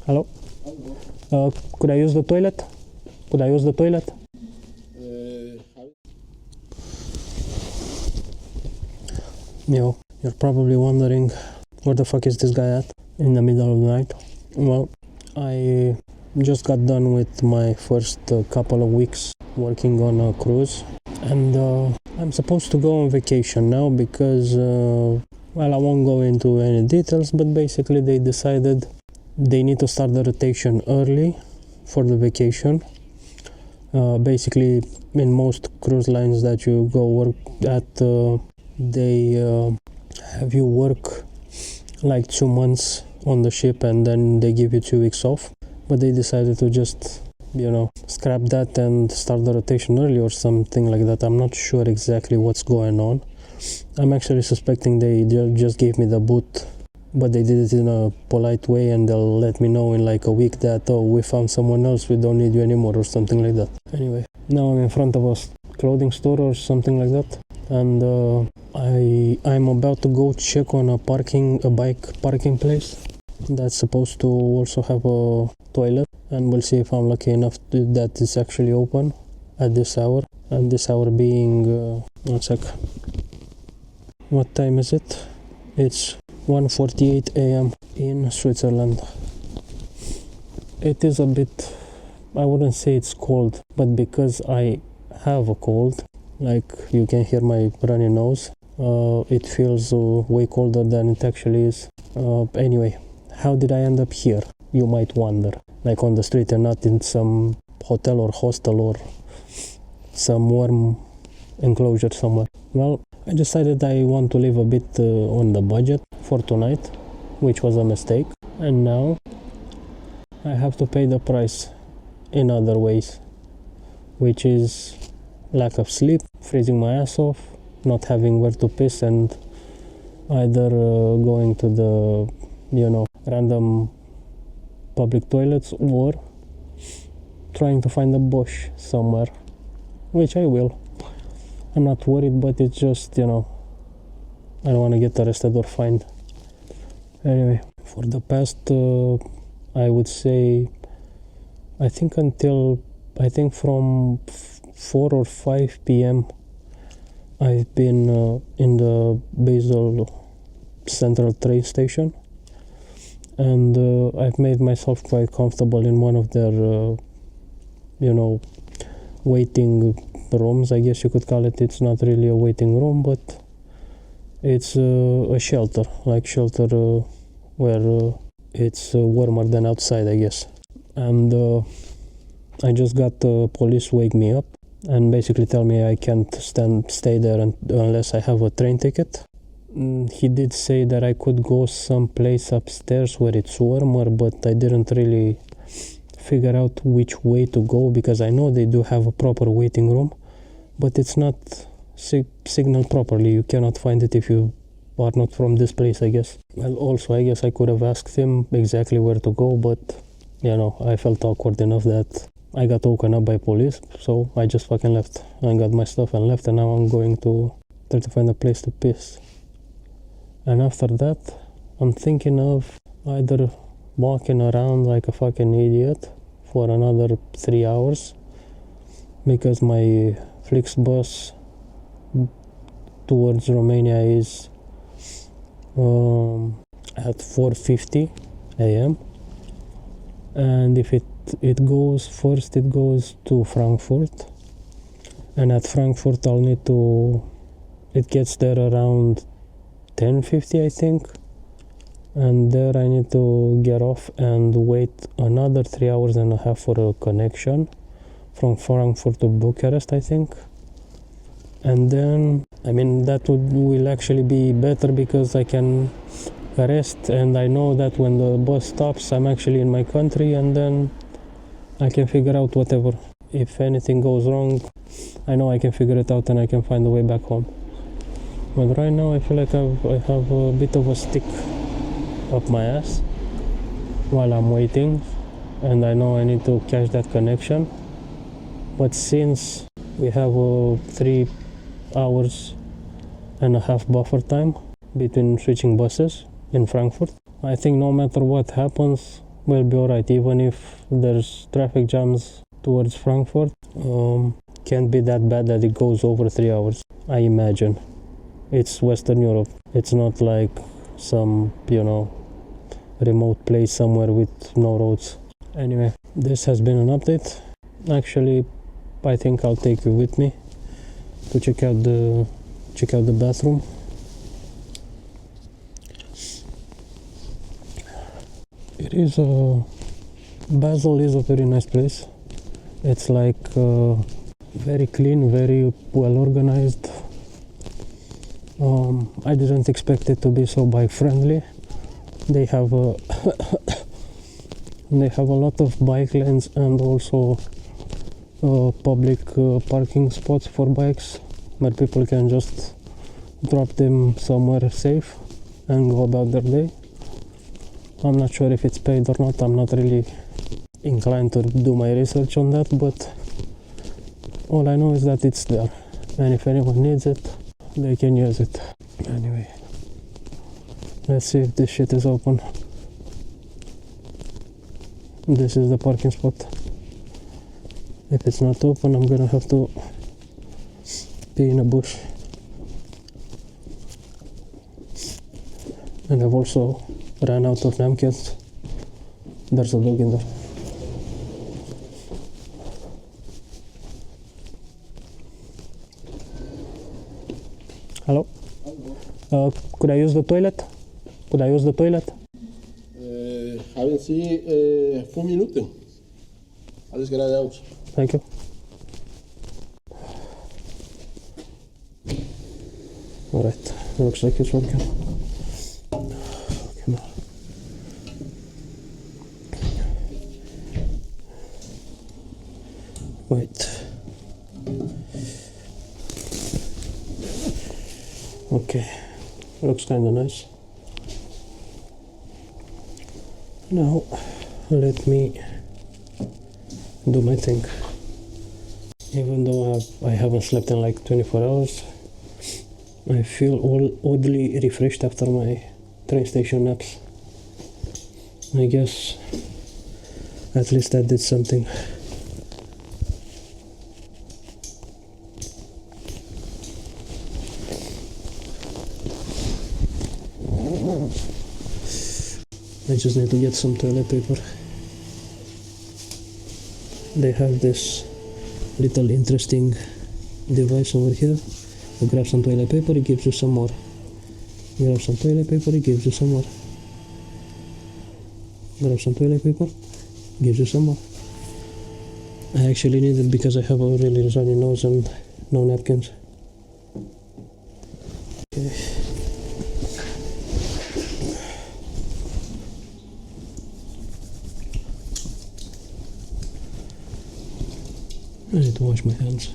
Hello? Could I use the toilet? Could I use the toilet? You're probably wondering where the fuck is this guy at in the middle of the night. Well, I just got done with my first couple of weeks working on a cruise, and I'm supposed to go on vacation now because, well, I won't go into any details, but basically they decided they need to start the rotation early for the vacation. Basically, in most cruise lines that you go work at, they have you work like 2 months on the ship and then they give you 2 weeks off. But they decided to just, scrap that and start the rotation early or something like that. I'm not sure exactly what's going on. I'm actually suspecting they just gave me the boot, but they did it in a polite way and they'll let me know in like a week that, oh, we found someone else, we don't need you anymore or something like that. Anyway, now I'm in front of a clothing store or something like that, and I'm about to go check on a bike parking place that's supposed to also have a toilet, and we'll see if I'm lucky enough that it's actually open at this hour, and this hour being, one sec, what time is it? It's 1:48 a.m. in Switzerland. It is a bit, I wouldn't say it's cold, but because I have a cold, like you can hear my runny nose, it feels way colder than it actually is. Anyway, how did I end up here? You might wonder. Like on the street and not in some hotel or hostel or some warm enclosure somewhere. Well, I decided I want to live a bit on the budget for tonight, which was a mistake. And now I have to pay the price in other ways, which is lack of sleep, freezing my ass off, not having where to piss, and either going to the, random public toilets or trying to find a bush somewhere, which I will. I'm not worried, but it's just, I don't want to get arrested or fined. Anyway, for the past, I would say, I think from 4 or 5 p.m. I've been in the Basel Central train station, and I've made myself quite comfortable in one of their, waiting rooms, I guess you could call it. It's not really a waiting room, but it's a shelter, where it's warmer than outside, I guess. And I just got the police wake me up and basically tell me I can't stay there unless I have a train ticket. He did say that I could go someplace upstairs where it's warmer, but I didn't really figure out which way to go, because I know they do have a proper waiting room, but it's not signaled properly. You cannot find it if you are not from this place, I guess. Well, also, I guess I could have asked him exactly where to go, but, I felt awkward enough that I got woken up by police, so I just fucking left. I got my stuff and left, and now I'm going to try to find a place to piss. And after that, I'm thinking of either walking around like a fucking idiot for another 3 hours, because my FlixBus towards Romania is at 4:50 a.m. and if it goes to Frankfurt, and at Frankfurt it gets there around 10:50, I think, and there I need to get off and wait another 3 hours and a half for a connection from Frankfurt to Bucharest, I think. And then, that will actually be better because I can rest, and I know that when the bus stops, I'm actually in my country, and then I can figure out whatever. If anything goes wrong, I know I can figure it out and I can find a way back home. But right now I feel like I have a bit of a stick up my ass while I'm waiting, and I know I need to catch that connection. But since we have a 3 hours and a half buffer time between switching buses in Frankfurt, I think no matter what happens, will be alright, even if there's traffic jams towards Frankfurt. Can't be that bad that it goes over 3 hours, I imagine. It's Western Europe. It's not like some, remote place somewhere with no roads. Anyway, this has been an update. Actually, I think I'll take you with me to check out the bathroom. Basel is a very nice place. It's like very clean, very well organized. I didn't expect it to be so bike friendly. They have a lot of bike lanes and also public parking spots for bikes where people can just drop them somewhere safe and go about their day. I'm not sure if it's paid or not. I'm not really inclined to do my research on that, but all I know is that it's there, and if anyone needs it, they can use it. Anyway, let's see if this shit is open. This is the parking spot. If it's not open, I'm gonna have to pee in a bush. And I've also ran out of napkins. There's a dog in there. Hello? Could I use the toilet? Haben Sie 5 Minuten? Alles geradeaus. Thank you. Alright, looks like it's working. Come on. Wait. Okay, looks kinda nice. Now, let me do my thing. Even though I haven't slept in like 24 hours, I feel oddly refreshed after my train station naps. I guess at least I did something. I just need to get some toilet paper. They have this little interesting device over here. You grab some toilet paper, it gives you some more. Grab some toilet paper, it gives you some more. Grab some toilet paper, gives you some more. I actually need it because I have a really runny nose and no napkins. Okay. I need to wash my hands.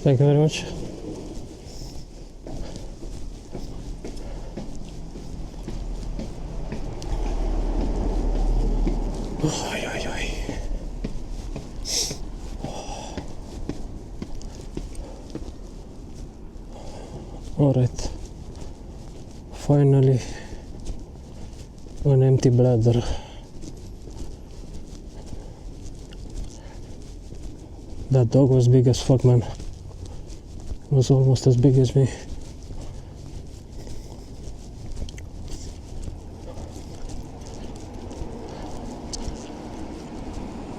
Thank you very much. Alright, finally an empty bladder. That dog was big as fuck, man. It was almost as big as me.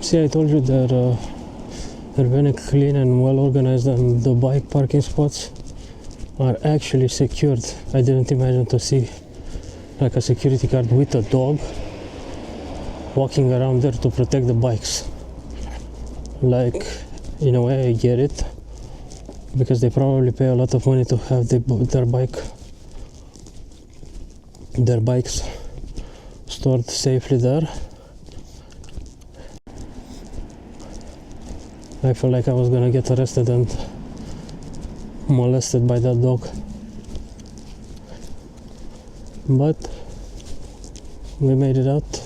See, I told you they're very clean and well organized, and the bike parking spots are actually secured. I didn't imagine to see like a security guard with a dog walking around there to protect the bikes. Like, in a way I get it, because they probably pay a lot of money to have their bikes stored safely there. I feel like I was gonna get arrested and molested by that dog, but we made it out,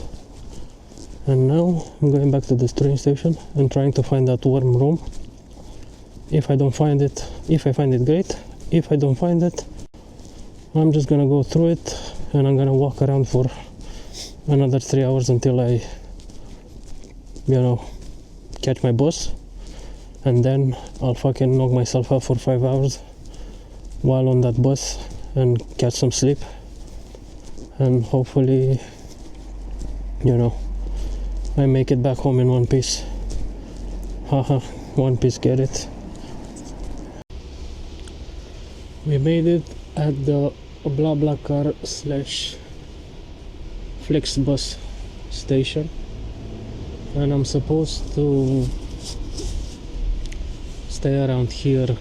and now I'm going back to the train station and trying to find that warm room. If I find it great. If I don't find it, I'm just gonna go through it and I'm gonna walk around for another 3 hours until I catch my bus, and then I'll fucking knock myself out for 5 hours while on that bus and catch some sleep, and hopefully I make it back home in one piece. Haha, one piece, get it? We made it at the BlaBlaCar / FlixBus station, and I'm supposed to stay around here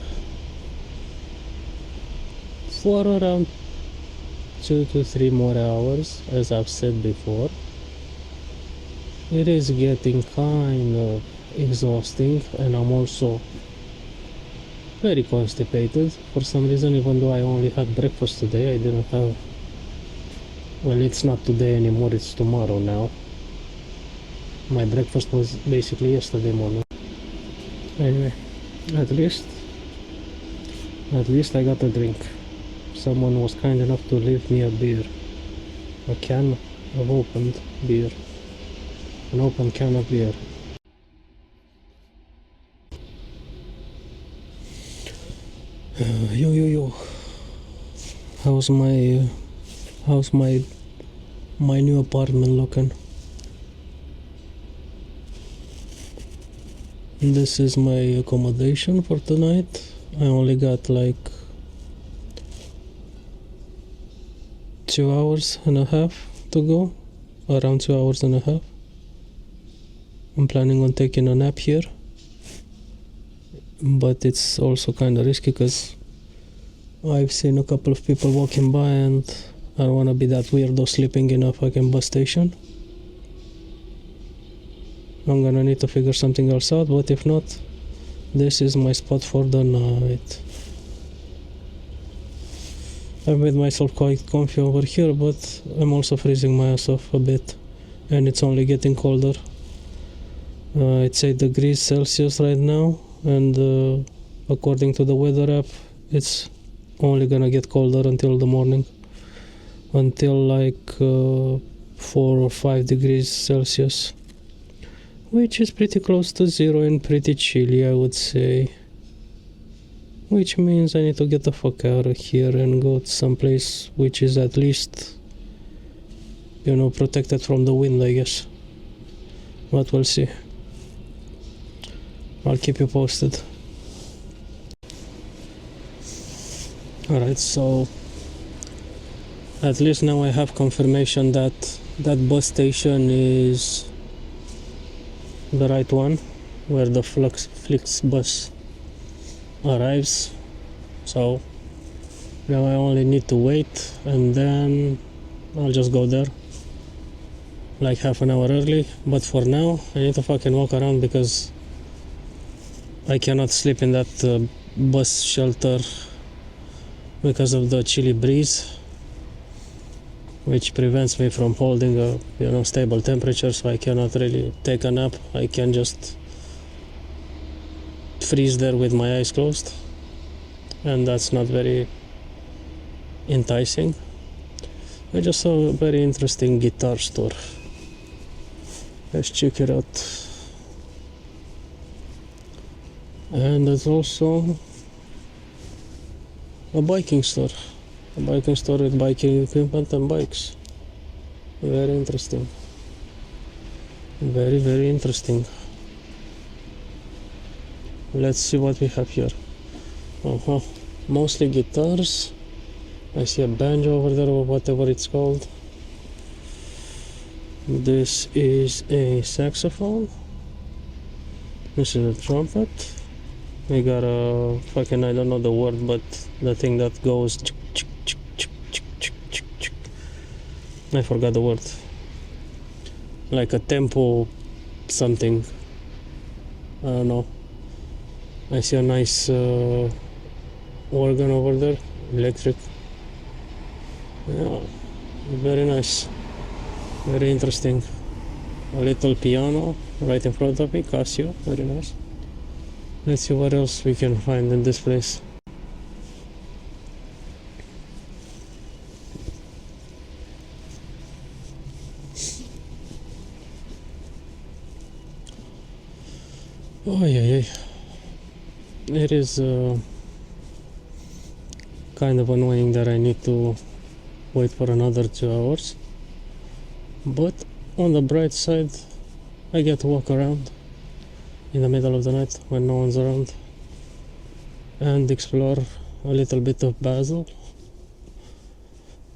for around 2 to 3 more hours, as I've said before. It is getting kind of exhausting, and I'm also very constipated for some reason. Even though I only had breakfast today, I didn't have, well, it's not today anymore, it's tomorrow now. My breakfast was basically yesterday morning. Anyway, at least I got a drink. Someone was kind enough to leave me a beer, a can of opened beer, an open can of beer. Yo, how's my new apartment looking? This is my accommodation for tonight. I only got like 2 hours and a half to go, around 2 hours and a half. I'm planning on taking a nap here, but it's also kind of risky because I've seen a couple of people walking by and I don't want to be that weirdo sleeping in a fucking bus station. I'm gonna need to figure something else out, but if not, this is my spot for the night. I've made myself quite comfy over here, but I'm also freezing my ass off a bit, and it's only getting colder. It's 8 degrees Celsius right now, and according to the weather app, it's only gonna get colder until the morning, until like 4 or 5 degrees Celsius, which is pretty close to zero and pretty chilly, I would say. Which means I need to get the fuck out of here and go to some place which is at least, protected from the wind, I guess. But we'll see. I'll keep you posted. Alright, so at least now I have confirmation that that bus station is the right one, where the FlixBus arrives. So now I only need to wait, and then I'll just go there like half an hour early. But for now I need to fucking walk around because I cannot sleep in that bus shelter because of the chilly breeze, which prevents me from holding a stable temperature. So I cannot really take a nap. I can just freeze there with my eyes closed, and that's not very enticing. I just saw a very interesting guitar store. Let's check it out. And there's also a biking store with biking equipment and bikes. Very interesting. Very, very interesting. Let's see what we have here. Mostly guitars. I see a banjo over there, or whatever it's called. This is a saxophone. This is a trumpet. We got a fucking, I don't know the word, but the thing that goes I forgot the word. Like a tempo something. I don't know. I see a nice organ over there, electric. Yeah, very nice, very interesting. A little piano right in front of me, Casio, very nice. Let's see what else we can find in this place. Oh yeah. It is kind of annoying that I need to wait for another 2 hours, but on the bright side I get to walk around in the middle of the night when no one's around and explore a little bit of Basel.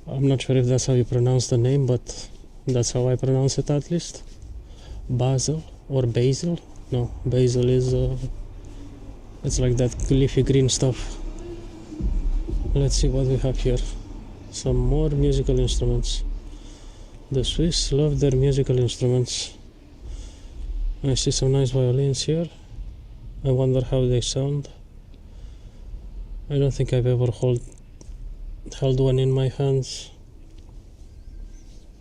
I'm not sure if that's how you pronounce the name, but that's how I pronounce it, at least. Basel or Basil. No, Basel is it's like that leafy green stuff. Let's see what we have here. Some more musical instruments. The Swiss love their musical instruments. I see some nice violins here. I wonder how they sound. I don't think I've ever held one in my hands.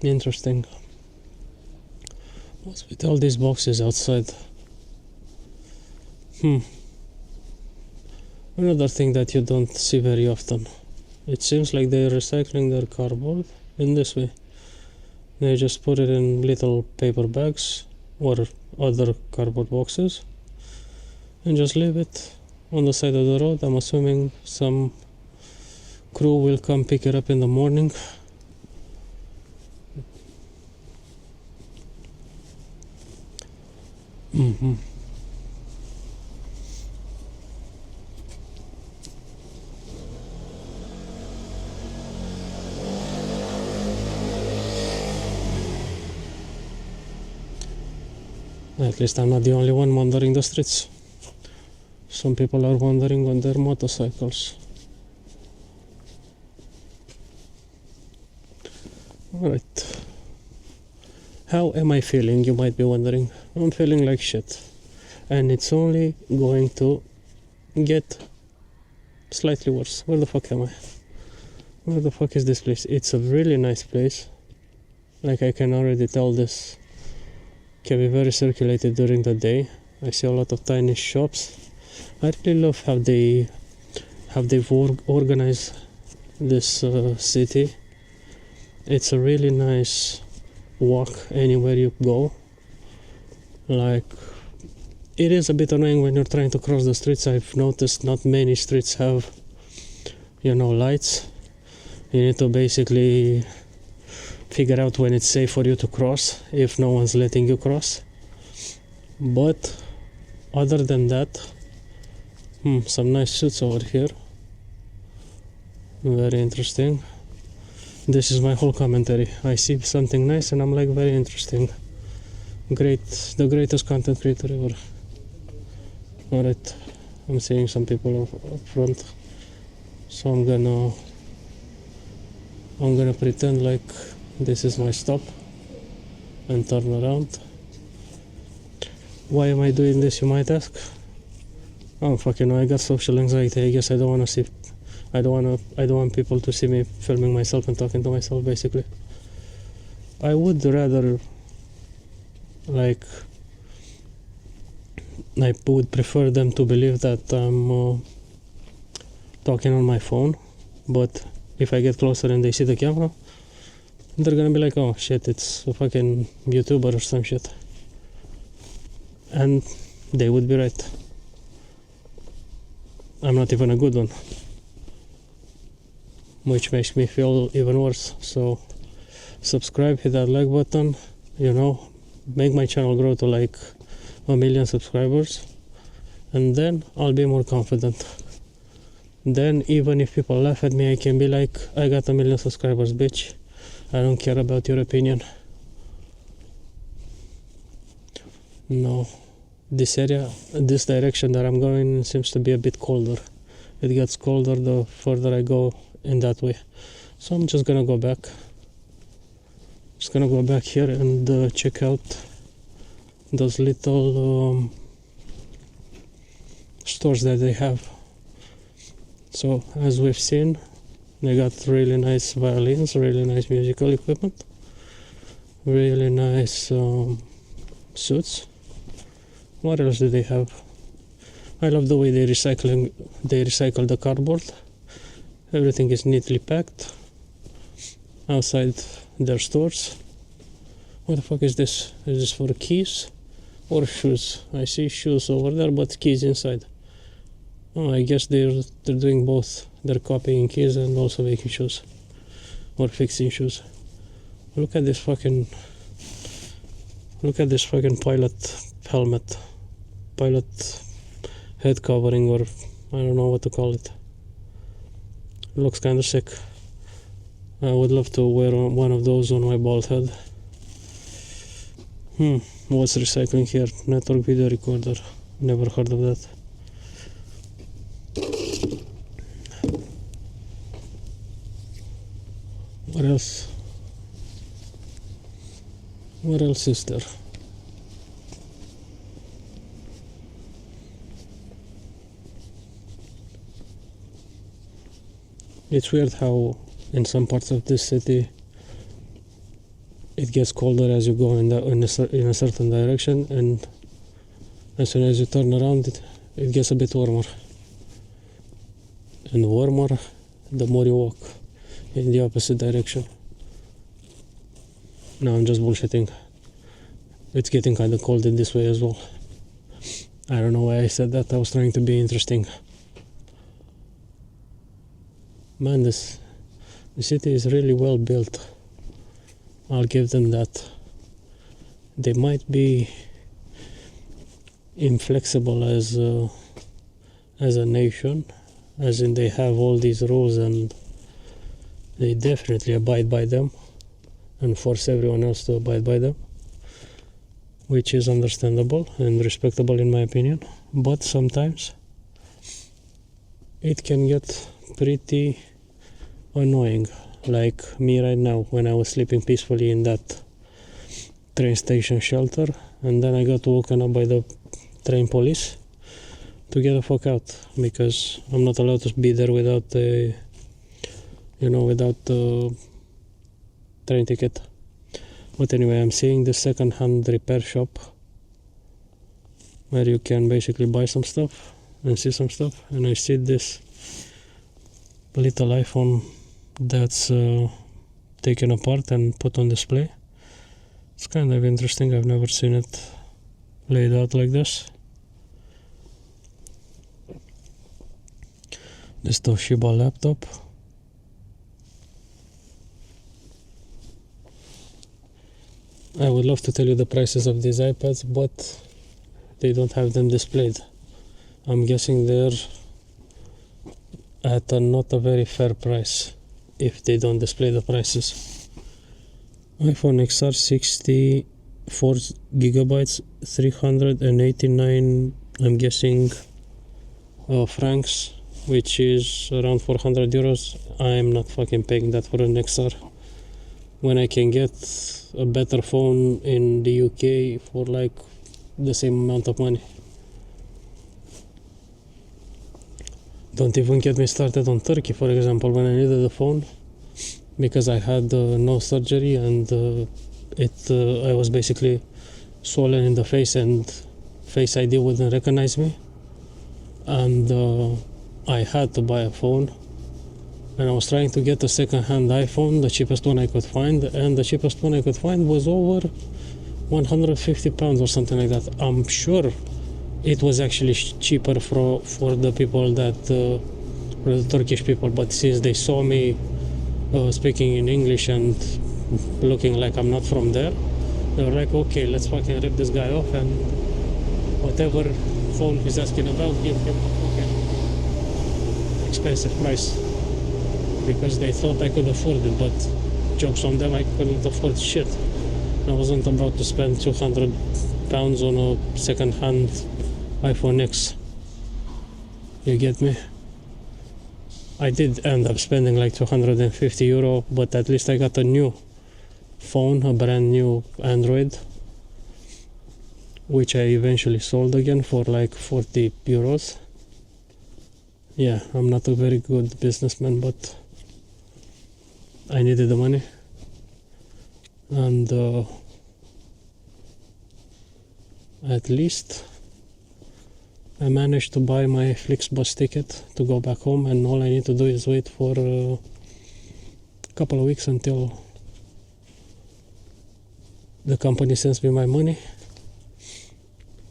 Interesting. What's with all these boxes outside? Another thing that you don't see very often. It seems like they're recycling their cardboard in this way. They just put it in little paper bags or other cardboard boxes and just leave it on the side of the road. I'm assuming some crew will come pick it up in the morning. At least I'm not the only one wandering the streets. Some people are wandering on their motorcycles. Alright. How am I feeling, you might be wondering? I'm feeling like shit. And it's only going to get slightly worse. Where the fuck am I? Where the fuck is this place? It's a really nice place. Like, I can already tell this can be very circulated during the day. I see a lot of tiny shops. I really love how they've organized this city. It's a really nice walk anywhere you go. Like, it is a bit annoying when you're trying to cross the streets. I've noticed not many streets have, lights. You need to basically figure out when it's safe for you to cross if no one's letting you cross. But other than that, some nice suits over here. Very interesting. This is my whole commentary. I see something nice and I'm like, very interesting. Great, the greatest content creator ever. Alright, I'm seeing some people up front, so I'm gonna pretend like this is my stop and turn around. Why am I doing this, you might ask? Oh, fucking know, I got social anxiety. I guess I don't want people to see me filming myself and talking to myself, basically. I would rather, I would prefer them to believe that I'm talking on my phone, but if I get closer and they see the camera, they're gonna be like, oh shit, it's a fucking YouTuber or some shit. And they would be right. I'm not even a good one, which makes me feel even worse. So subscribe, hit that like button, make my channel grow to like 1 million subscribers, and then I'll be more confident. Then even if people laugh at me, I can be like, I got 1 million subscribers, bitch. I don't care about your opinion. No, this area, this direction that I'm going in seems to be a bit colder. It gets colder the further I go in that way. So I'm just gonna go back. Just gonna go back here and check out those little stores that they have. So as we've seen, they got really nice violins, really nice musical equipment, really nice suits. What else do they have? I love the way they recycle the cardboard. Everything is neatly packed outside their stores. What the fuck is this? Is this for keys or shoes? I see shoes over there, but keys inside. Oh, I guess they're doing both. They're copying keys and also making shoes or fixing shoes. Look at this fucking pilot helmet, pilot head covering, or I don't know what to call it. It looks kind of sick. I would love to wear one of those on my bald head. What's recycling here? Network video recorder. Never heard of that. What else? What else is there? It's weird how in some parts of this city it gets colder as you go in a certain direction, and as soon as you turn around it gets a bit warmer. And warmer the more you walk in the opposite direction. No, I'm just bullshitting. It's getting kind of cold in this way as well. I don't know why I said that. I was trying to be interesting. Man, the city is really well built. I'll give them that. They might be inflexible as a nation, as in they have all these rules and they definitely abide by them and force everyone else to abide by them, which is understandable and respectable in my opinion. But sometimes it can get pretty annoying, like me right now when I was sleeping peacefully in that train station shelter, and then I got woken up by the train police to get the fuck out, because I'm not allowed to be there without a train ticket. But anyway, I'm seeing the second-hand repair shop where you can basically buy some stuff and see some stuff, and I see this little iPhone that's taken apart and put on display. It's kind of interesting. I've never seen it laid out like this. This Toshiba laptop. I would love to tell you the prices of these iPads, but they don't have them displayed. I'm guessing they're at not a very fair price if they don't display the prices. iPhone XR 64 gigabytes, 389, I'm guessing, francs, which is around 400 euros. I'm not fucking paying that for an XR when I can get a better phone in the UK for like the same amount of money. Don't even get me started on Turkey, for example, when I needed a phone because I had no surgery and I was basically swollen in the face and Face ID wouldn't recognize me, and I had to buy a phone, and I was trying to get a second-hand iPhone, the cheapest one I could find, and the cheapest one I could find was over 150 pounds or something like that. I'm sure it was actually cheaper for the people that for the Turkish people, but since they saw me speaking in English and looking like I'm not from there, they were like, okay, let's fucking rip this guy off, and whatever phone he's asking about, give him expensive price because they thought I could afford it, but jokes on them, I couldn't afford shit. I wasn't about to spend £200 on a second-hand iPhone X. You get me? I did end up spending like €250, but at least I got a new phone, a brand new Android, which I eventually sold again for like €40. Yeah, I'm not a very good businessman, but I needed the money. And at least I managed to buy my FlixBus ticket to go back home, and all I need to do is wait for a couple of weeks until the company sends me my money.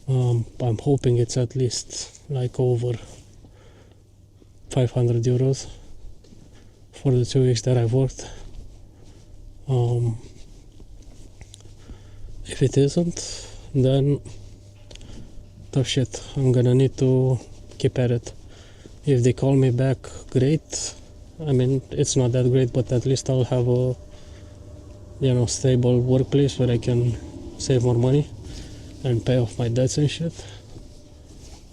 I'm hoping it's at least like over €500 for the 2 weeks that I've worked. If it isn't, then tough shit. I'm gonna need to keep at it. If they call me back, great. I mean, it's not that great, but at least I'll have a stable workplace where I can save more money and pay off my debts and shit.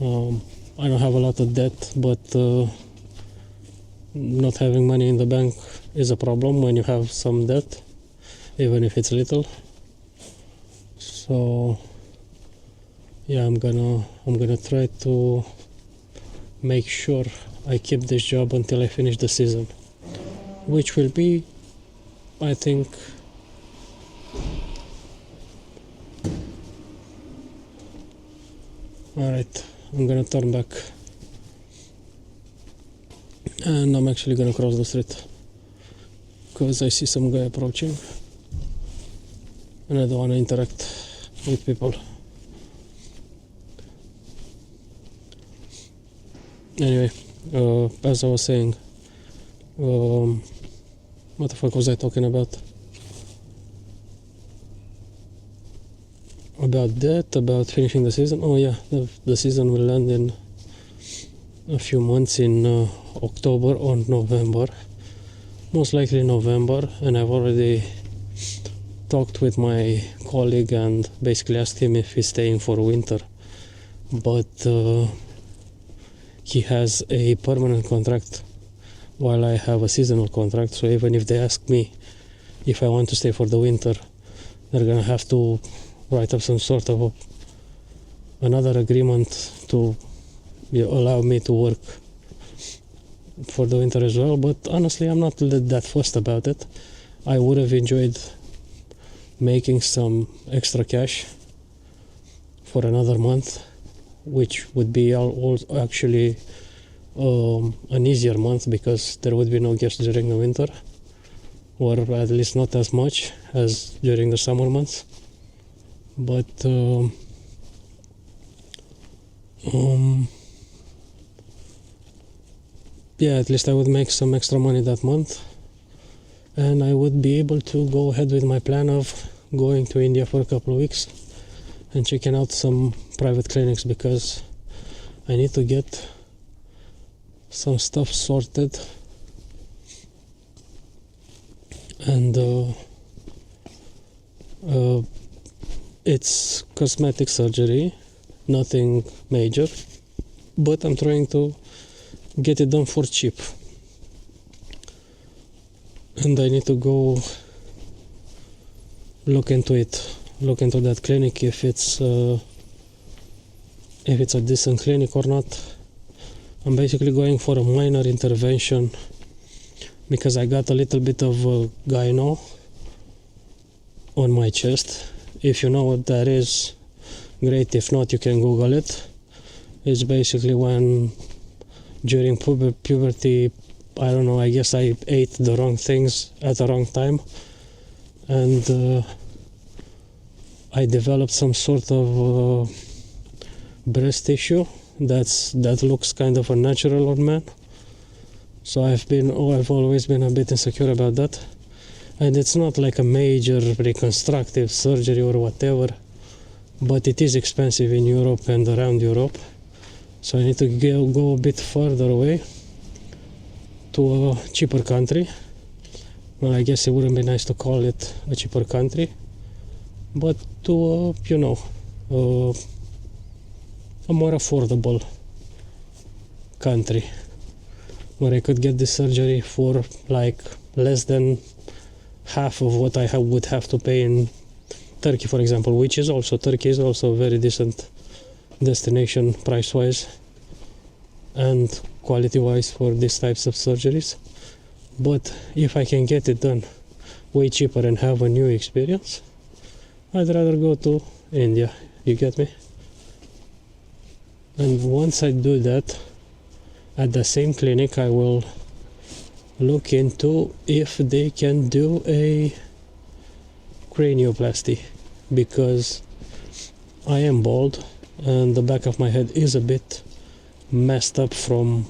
I don't have a lot of debt, but not having money in the bank is a problem when you have some debt, even if it's little. So yeah, I'm gonna try to make sure I keep this job until I finish the season, which will be, I think, alright. I'm gonna turn back and I'm actually gonna cross the street because I see some guy approaching and I don't want to interact with people. Anyway, as I was saying, what the fuck was I talking about? About that, about finishing the season. Oh yeah, the season will end in a few months, in October or November, most likely November, and I've already talked with my colleague and basically asked him if he's staying for winter, but he has a permanent contract while I have a seasonal contract, so even if they ask me if I want to stay for the winter, they're gonna have to write up some sort of another agreement to allow me to work for the winter as well. But honestly, I'm not that fussed about it. I would have enjoyed making some extra cash for another month, which would be actually an easier month because there would be no guests during the winter, or at least not as much as during the summer months. But yeah, at least I would make some extra money that month, and I would be able to go ahead with my plan of going to India for a couple of weeks and checking out some private clinics, because I need to get some stuff sorted. And it's cosmetic surgery, nothing major, but I'm trying to get it done for cheap, and I need to go look into that clinic, if it's a decent clinic or not. I'm basically going for a minor intervention because I got a little bit of gyno on my chest. If you know what that is, great. If not, you can Google it. It's basically when during puberty, I don't know, I guess I ate the wrong things at the wrong time, and I developed some sort of breast tissue that looks kind of unnatural on man. So I've always been a bit insecure about that. And it's not like a major reconstructive surgery or whatever, but it is expensive in Europe and around Europe. So I need to go a bit further away to a cheaper country. Well, I guess it wouldn't be nice to call it a cheaper country, but to a more affordable country where I could get this surgery for like less than half of what I would have to pay in Turkey, for example, Turkey is also a very decent destination price-wise and quality-wise for these types of surgeries. But if I can get it done way cheaper and have a new experience, I'd rather go to India, you get me? And once I do that, at the same clinic I will look into if they can do a cranioplasty, because I am bald and the back of my head is a bit messed up from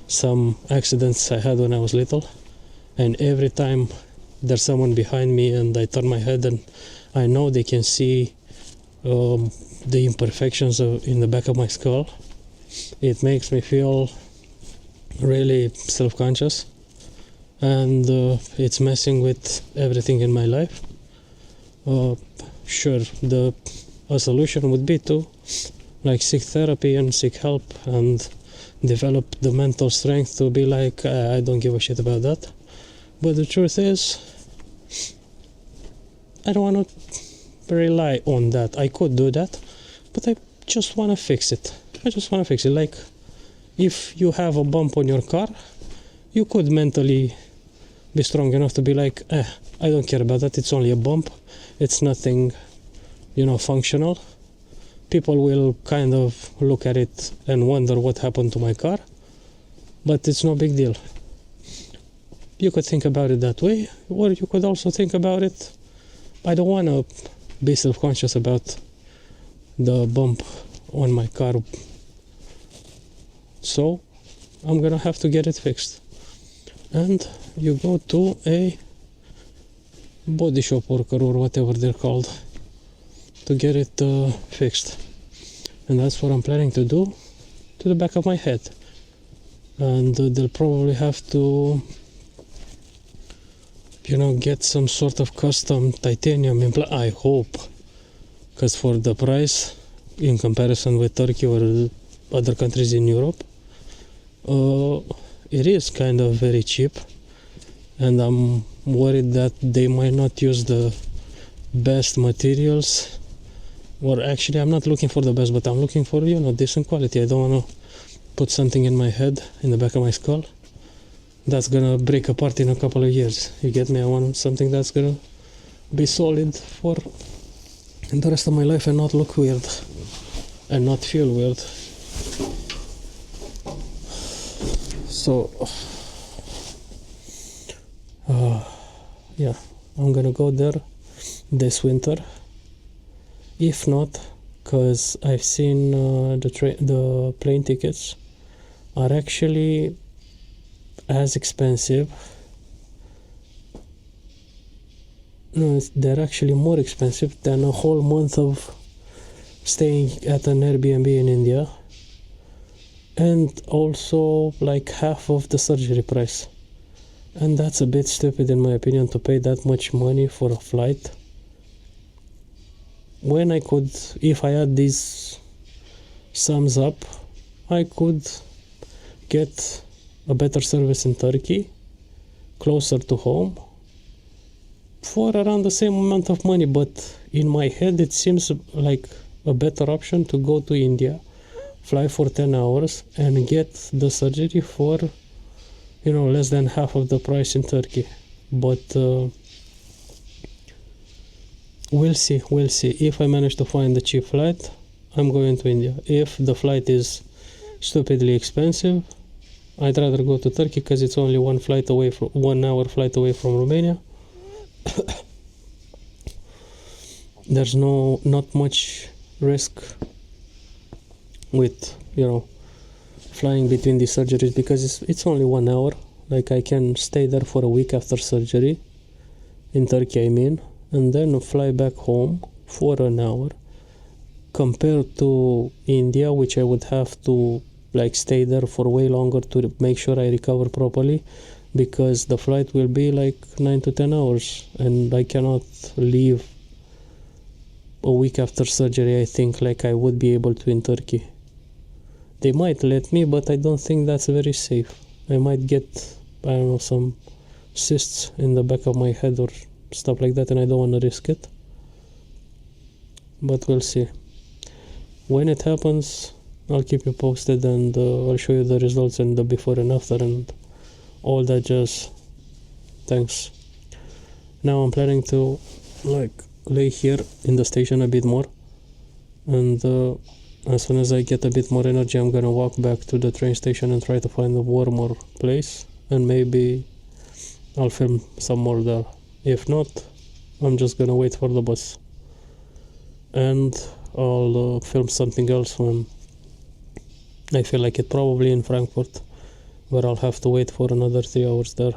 some accidents I had when I was little, and every time there's someone behind me and I turn my head and I know they can see the imperfections in the back of my skull, it makes me feel really self-conscious, and it's messing with everything in my life. Sure, a solution would be to like seek therapy and seek help and develop the mental strength to be like, I don't give a shit about that. But the truth is, I don't want to rely on that. I could do that, but I just want to fix it. Like, if you have a bump on your car, you could mentally be strong enough to be like, I don't care about that, it's only a bump, it's nothing, functional. People will kind of look at it and wonder what happened to my car, but it's no big deal. You could think about it that way, or you could also think about it, I don't want to be self-conscious about the bump on my car, so I'm gonna have to get it fixed. And you go to a body shop worker or whatever they're called to get it fixed. And that's what I'm planning to do to the back of my head. And they'll probably have to get some sort of custom titanium implant, I hope, because for the price in comparison with Turkey or other countries in Europe, it is kind of very cheap, and I'm worried that they might not use the best materials. Or actually, I'm not looking for the best, but I'm looking for decent quality. I don't want to put something in my head, in the back of my skull, that's gonna break apart in a couple of years. You get me? I want something that's gonna be solid for the rest of my life and not look weird and not feel weird. So yeah, I'm gonna go there this winter. If not, because I've seen the plane tickets are actually as expensive. No, they're actually more expensive than a whole month of staying at an Airbnb in India, and also like half of the surgery price. And that's a bit stupid in my opinion, to pay that much money for a flight, when I could, if I had these sums up, I could get a better service in Turkey, closer to home, for around the same amount of money. But in my head it seems like a better option to go to India, fly for 10 hours and get the surgery for less than half of the price in Turkey. But we'll see. If I manage to find a cheap flight, I'm going to India. If the flight is stupidly expensive, I'd rather go to Turkey, because it's only 1 hour flight away from Romania. There's not much risk with flying between these surgeries, because it's only 1 hour. Like, I can stay there for a week after surgery in Turkey, and then fly back home for an hour, compared to India, which I would have to like stay there for way longer to make sure I recover properly, because the flight will be like 9 to 10 hours and I cannot leave a week after surgery, I think, like I would be able to in Turkey. They might let me, but I don't think that's very safe. I might get, I don't know, some cysts in the back of my head or stuff like that, and I don't want to risk it. But we'll see. When it happens, I'll keep you posted, and I'll show you the results and the before and after and all that jazz. Thanks. Now I'm planning to like lay here in the station a bit more, and as soon as I get a bit more energy, I'm gonna walk back to the train station and try to find a warmer place, and maybe I'll film some more there. If not, I'm just gonna wait for the bus, and I'll film something else when I feel like it, probably in Frankfurt, where I'll have to wait for another 3 hours there.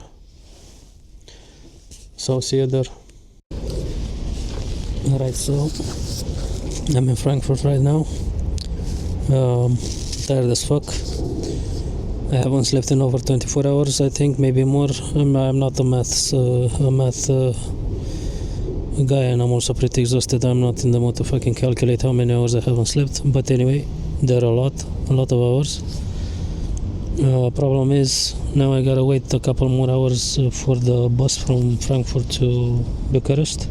So see you there. Alright, so I'm in Frankfurt right now. Tired as fuck. I haven't slept in over 24 hours, I think, maybe more. I'm not a math guy, and I'm also pretty exhausted. I'm not in the mood to fucking calculate how many hours I haven't slept, but anyway, there are a lot of hours. Problem is, now I gotta wait a couple more hours for the bus from Frankfurt to Bucharest,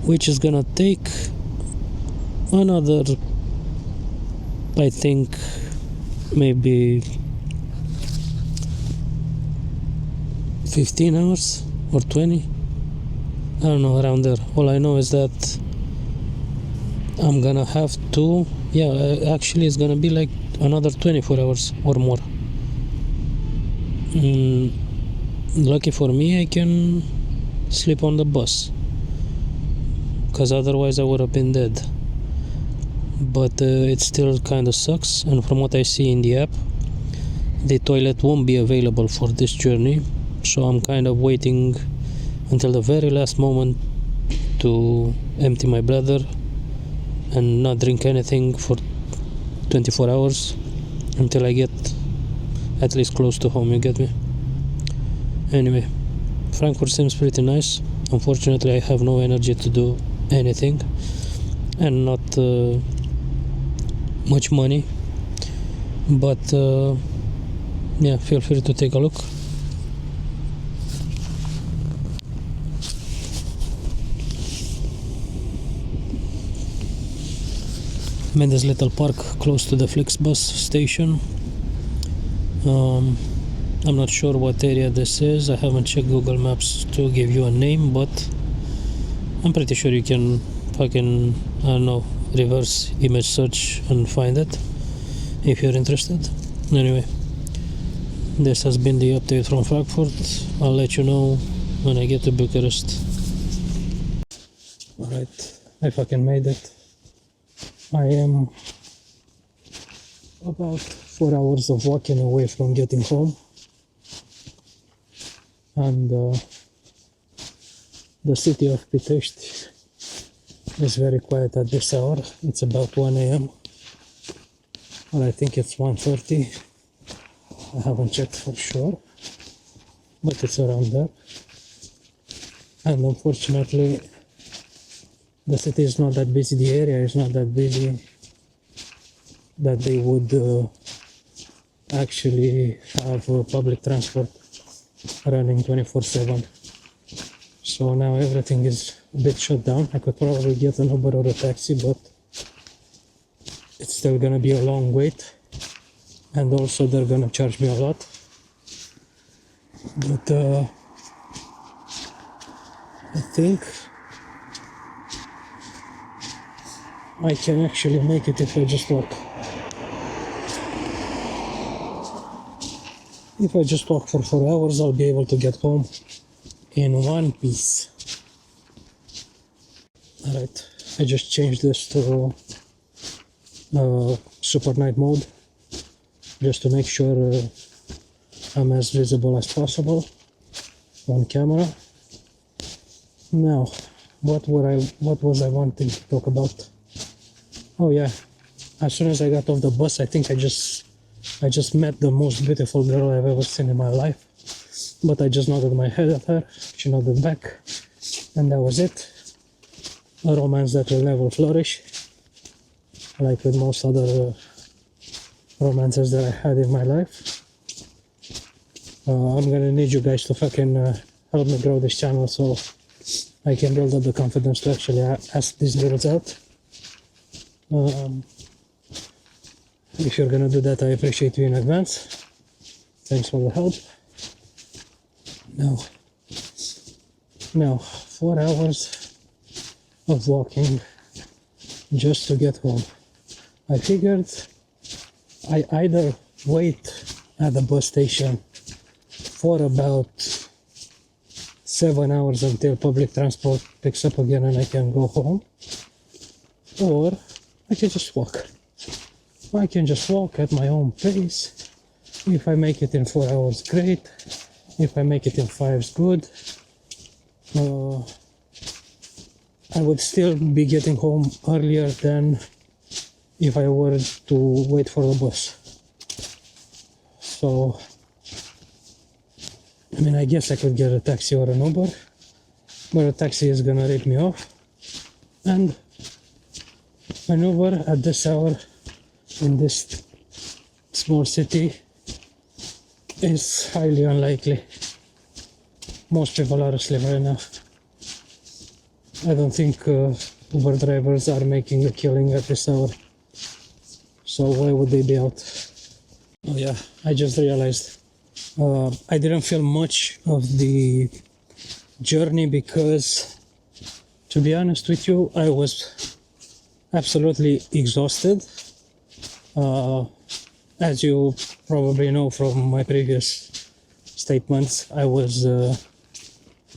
which is gonna take another, I think, maybe 15 hours or 20. I don't know, around there. All I know is that I'm gonna have to, actually it's gonna be like another 24 hours or more. Lucky for me, I can sleep on the bus, because otherwise I would have been dead. But it still kind of sucks, and from what I see in the app, the toilet won't be available for this journey, so I'm kind of waiting until the very last moment to empty my bladder and not drink anything for 24 hours until I get at least close to home, you get me? Anyway, Frankfurt seems pretty nice. Unfortunately, I have no energy to do anything, and not much money, but feel free to take a look. I'm in this little park close to the FlixBus station. I'm not sure what area this is. I haven't checked Google Maps to give you a name, but I'm pretty sure you can fucking, I don't know, reverse image search and find it if you're interested. Anyway, this has been the update from Frankfurt. I'll let you know when I get to Bucharest. Alright, I fucking made it. I am about 4 hours of walking away from getting home, and the city of Pitești is very quiet at this hour. It's about 1 a.m. or I think it's 1:30. I haven't checked for sure, but it's around there. And unfortunately, the city is not that busy, the area is not that busy that they would actually have public transport running 24/7. So now everything is a bit shut down. I could probably get an Uber or a taxi, but it's still gonna be a long wait, and also they're gonna charge me a lot. But I think I can actually make it if I just walk. If I just walk for 4 hours, I'll be able to get home in one piece. Alright, I just changed this to super night mode, just to make sure I'm as visible as possible on camera. Now, what was I wanting to talk about? Oh yeah, as soon as I got off the bus, I think I just met the most beautiful girl I've ever seen in my life. But I just nodded my head at her, she nodded back, and that was it. A romance that will never flourish, like with most other romances that I had in my life. I'm gonna need you guys to fucking help me grow this channel so I can build up the confidence to actually ask these girls out. If you're gonna do that, I appreciate you in advance. Thanks for the help. Now 4 hours of walking just to get home. I figured I either wait at the bus station for about 7 hours until public transport picks up again and I can go home, or I can just walk. I can just walk at my own pace. If I make it in 4 hours, great. If I make it in 5, it's good. I would still be getting home earlier than if I were to wait for the bus. So, I mean, I guess I could get a taxi or an Uber, but a taxi is gonna rip me off. And an Uber at this hour in this small city is highly unlikely. Most people are asleep right now. I don't think Uber drivers are making a killing at this hour. So why would they be out? Oh yeah, I just realized I didn't film much of the journey because, to be honest with you, I was absolutely exhausted. As you probably know from my previous statements, I was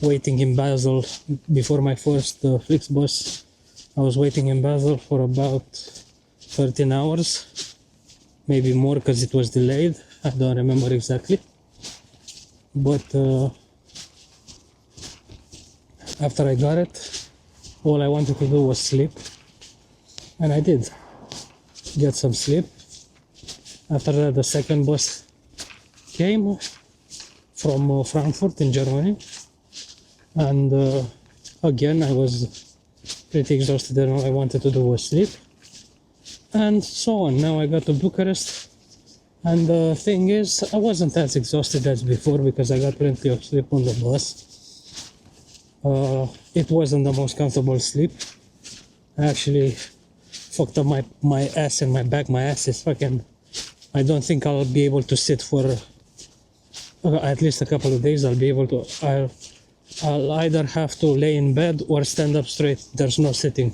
waiting in Basel before my first FlixBus. I was waiting in Basel for about 13 hours, maybe more because it was delayed. I don't remember exactly. But after I got it, all I wanted to do was sleep, and I did get some sleep. After that, the second bus came from Frankfurt in Germany, and again I was pretty exhausted and all I wanted to do was sleep, and so on. Now I got to Bucharest, and the thing is, I wasn't as exhausted as before because I got plenty of sleep on the bus. It wasn't the most comfortable sleep. I actually fucked up my ass and my back. My ass is fucking... I don't think I'll be able to sit for at least a couple of days. I'll either have to lay in bed or stand up straight. There's no sitting.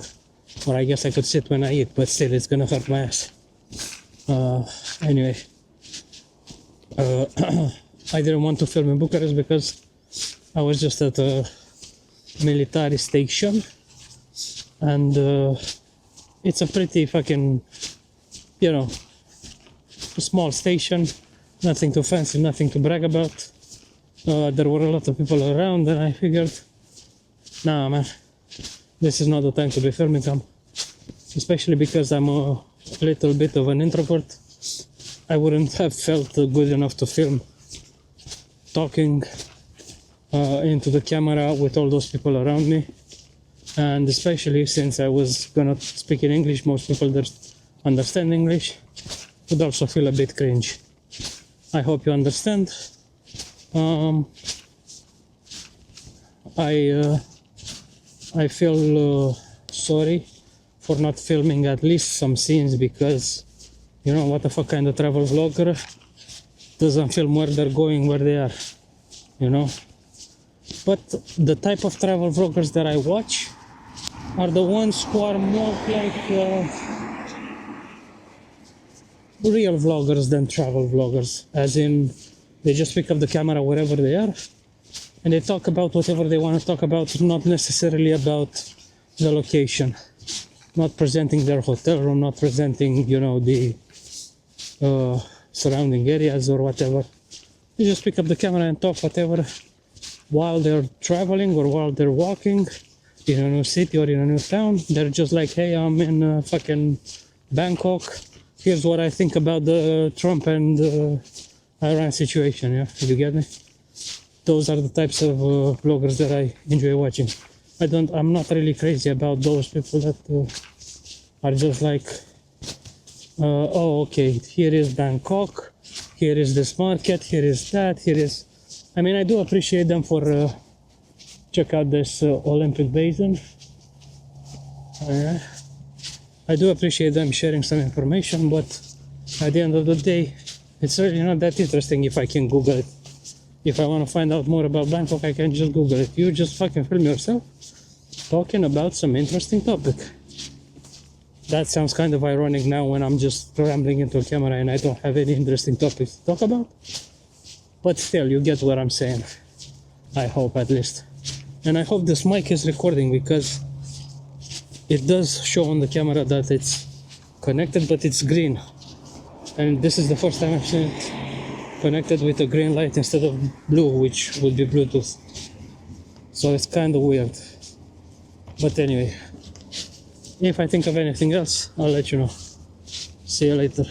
Or I guess I could sit when I eat, but still it's gonna hurt my ass. Anyway, I didn't want to film in Bucharest because I was just at a military station, and it's a pretty fucking, you know, a small station, nothing too fancy, nothing to brag about. There were a lot of people around, and I figured, nah man, this is not the time to be filming them, especially because I'm a little bit of an introvert. I wouldn't have felt good enough to film talking into the camera with all those people around me, and especially since I was gonna speak in English, most people that understand English would also feel a bit cringe. I hope you understand. I feel sorry for not filming at least some scenes because, you know, what the fuck kind of travel vlogger doesn't film where they're going, where they are, you know? But the type of travel vloggers that I watch are the ones who are more like real vloggers than travel vloggers, as in they just pick up the camera wherever they are and they talk about whatever they want to talk about, not necessarily about the location, not presenting their hotel room, not presenting, you know, the surrounding areas or whatever. They just pick up the camera and talk whatever while they're traveling or while they're walking in a new city or in a new town. They're just like, hey, I'm in fucking Bangkok. Here's what I think about the Trump and Iran situation. Yeah, you get me? Those are the types of bloggers that I enjoy watching. I'm not really crazy about those people that are just like, oh, okay, here is Bangkok, here is this market, here is that, here is. I mean, I do appreciate them for check out this Olympic basin. I do appreciate them sharing some information, but at the end of the day, it's really not that interesting if I can Google it. If I want to find out more about Bangkok, I can just Google it. You just fucking film yourself talking about some interesting topic. That sounds kind of ironic now when I'm just rambling into a camera and I don't have any interesting topics to talk about. But still, you get what I'm saying. I hope, at least. And I hope this mic is recording, because it does show on the camera that it's connected, but it's green. And this is the first time I've seen it connected with a green light instead of blue, which would be Bluetooth. So it's kind of weird. But anyway, if I think of anything else, I'll let you know. See you later.